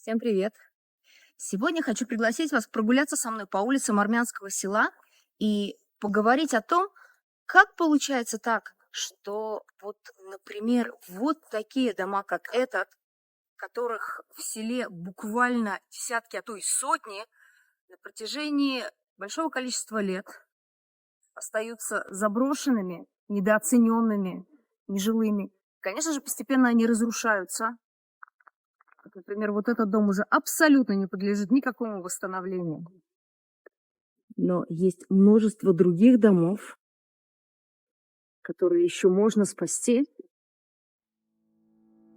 Всем привет! Сегодня хочу пригласить вас прогуляться со мной по улицам армянского села и поговорить о том, как получается так, что вот, например, вот такие дома, как этот, которых в селе буквально десятки, а то и сотни, на протяжении большого количества лет остаются заброшенными, недооцененными, нежилыми. Конечно же, постепенно они разрушаются. Например, вот этот дом уже абсолютно не подлежит никакому восстановлению. Но есть множество других домов, которые еще можно спасти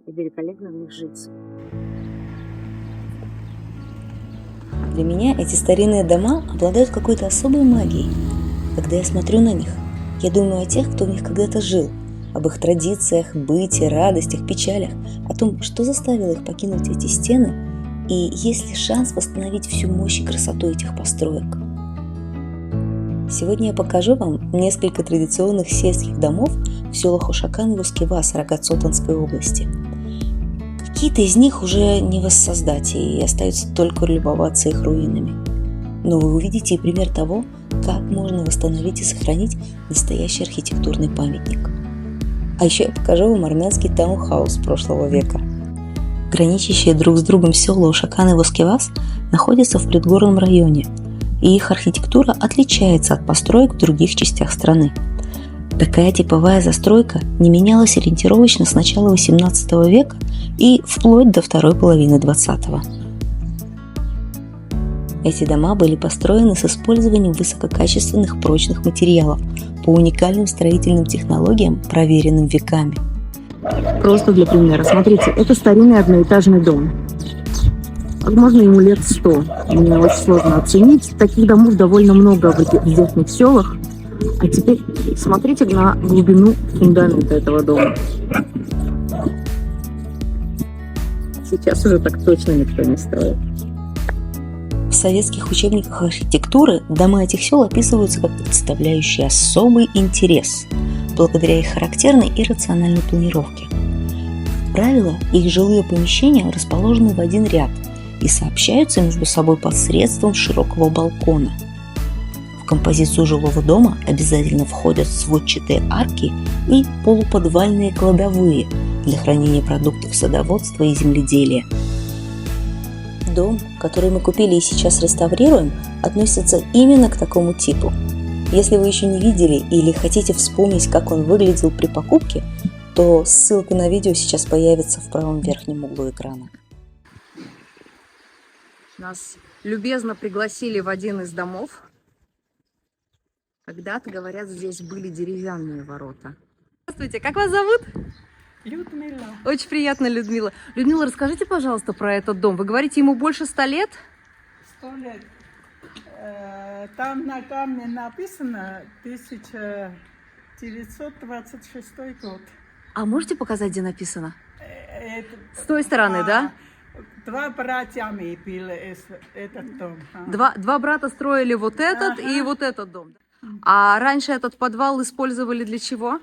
и великолепно в них жить. Для меня эти старинные дома обладают какой-то особой магией. Когда я смотрю на них, я думаю о тех, кто в них когда-то жил, об их традициях, быте, радостях, печалях, о том, что заставило их покинуть эти стены, и есть ли шанс восстановить всю мощь и красоту этих построек. Сегодня я покажу вам несколько традиционных сельских домов в селах Ушакан и Воскевас Рогатсотанской области. Какие-то из них уже не воссоздать, и остается только любоваться их руинами. Но вы увидите и пример того, как можно восстановить и сохранить настоящий архитектурный памятник. А еще я покажу вам армянский таунхаус прошлого века. Граничащие друг с другом села Ушакан и Воскевас находятся в предгорном районе, и их архитектура отличается от построек в других частях страны. Такая типовая застройка не менялась ориентировочно с начала XVIII века и вплоть до второй половины XX. Эти дома были построены с использованием высококачественных прочных материалов по уникальным строительным технологиям, проверенным веками. Просто для примера. Смотрите, это старинный одноэтажный дом. Возможно, ему лет 100. Мне очень сложно оценить. Таких домов довольно много в здешних селах. А теперь смотрите на глубину фундамента этого дома. Сейчас уже так точно никто не строит. В советских учебниках архитектуры дома этих сел описываются как представляющие особый интерес, благодаря их характерной и рациональной планировке. Как правило, их жилые помещения расположены в один ряд и сообщаются между собой посредством широкого балкона. В композицию жилого дома обязательно входят сводчатые арки и полуподвальные кладовые для хранения продуктов садоводства и земледелия. Дом, который мы купили и сейчас реставрируем, относится именно к такому типу. Если вы еще не видели или хотите вспомнить, как он выглядел при покупке, то ссылка на видео сейчас появится в правом верхнем углу экрана. Нас любезно пригласили в один из домов. Когда-то, говорят, здесь были деревянные ворота. Здравствуйте, как вас зовут? Людмила. Очень приятно, Людмила. Людмила, расскажите, пожалуйста, про этот дом. Вы говорите, ему больше 100 лет? 100 лет. Там на камне написано 1926 год. А можете показать, где написано? С той стороны, да? Два братья пили этот дом. Два брата строили вот этот и вот этот дом. А раньше этот подвал использовали для чего?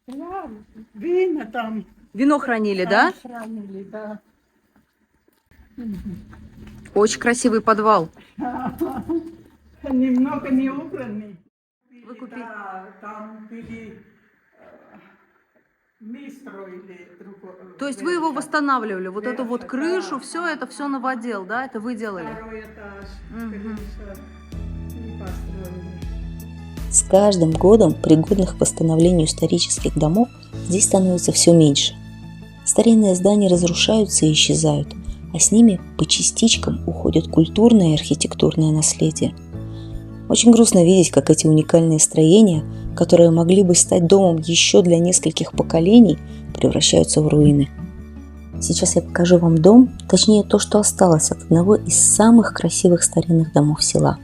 Да, вина там. Вино хранили, да? Хранили, да. Очень красивый подвал. Немного не убранный. Вы купили? Да, там были... Мы строили другой. То есть вы его восстанавливали, вот эту вот крышу, да, все это все новодел, да? Это вы делали? Второй этаж, крыша, и построили. С каждым годом пригодных к восстановлению исторических домов здесь становится все меньше. Старинные здания разрушаются и исчезают, а с ними по частичкам уходит культурное и архитектурное наследие. Очень грустно видеть, как эти уникальные строения, которые могли бы стать домом еще для нескольких поколений, превращаются в руины. Сейчас я покажу вам дом, точнее то, что осталось от одного из самых красивых старинных домов села.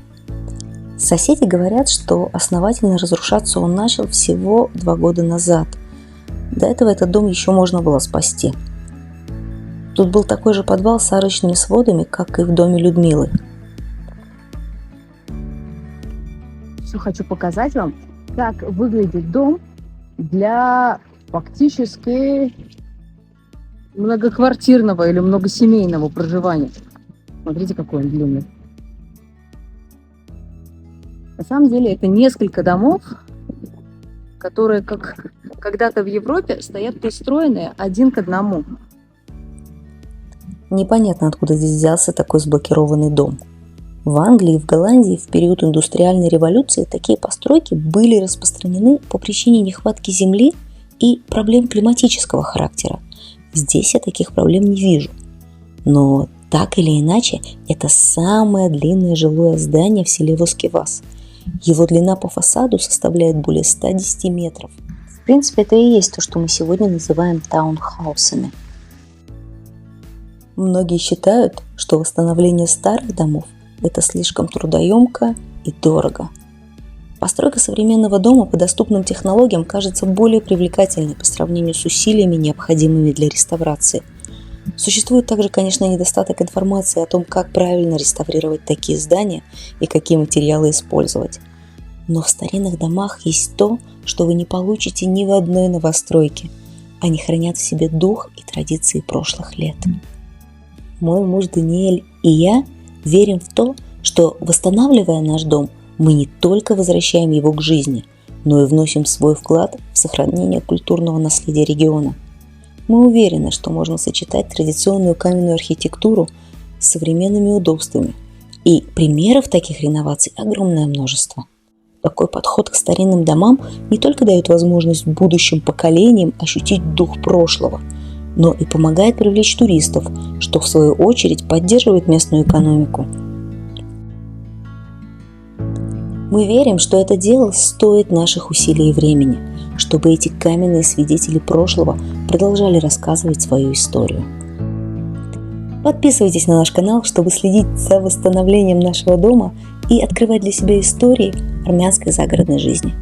Соседи говорят, что основательно разрушаться он начал всего 2 года назад. До этого этот дом еще можно было спасти. Тут был такой же подвал с арочными сводами, как и в доме Людмилы. Все хочу показать вам, как выглядит дом для фактически многоквартирного или многосемейного проживания. Смотрите, какой он длинный. На самом деле это несколько домов, которые, как когда-то в Европе, стоят пристроенные один к одному. Непонятно, откуда здесь взялся такой сблокированный дом. В Англии и в Голландии в период индустриальной революции такие постройки были распространены по причине нехватки земли и проблем климатического характера. Здесь я таких проблем не вижу. Но так или иначе, это самое длинное жилое здание в селе Воскевас. Его длина по фасаду составляет более 110 метров. В принципе, это и есть то, что мы сегодня называем таунхаусами. Многие считают, что восстановление старых домов – это слишком трудоемко и дорого. Постройка современного дома по доступным технологиям кажется более привлекательной по сравнению с усилиями, необходимыми для реставрации. Существует также, конечно, недостаток информации о том, как правильно реставрировать такие здания и какие материалы использовать. Но в старинных домах есть то, что вы не получите ни в одной новостройке. Они хранят в себе дух и традиции прошлых лет. Мой муж Даниэль и я верим в то, что, восстанавливая наш дом, мы не только возвращаем его к жизни, но и вносим свой вклад в сохранение культурного наследия региона. Мы уверены, что можно сочетать традиционную каменную архитектуру с современными удобствами, и примеров таких реноваций огромное множество. Такой подход к старинным домам не только дает возможность будущим поколениям ощутить дух прошлого, но и помогает привлечь туристов, что в свою очередь поддерживает местную экономику. Мы верим, что это дело стоит наших усилий и времени, чтобы эти каменные свидетели прошлого продолжали рассказывать свою историю. Подписывайтесь на наш канал, чтобы следить за восстановлением нашего дома и открывать для себя истории армянской загородной жизни.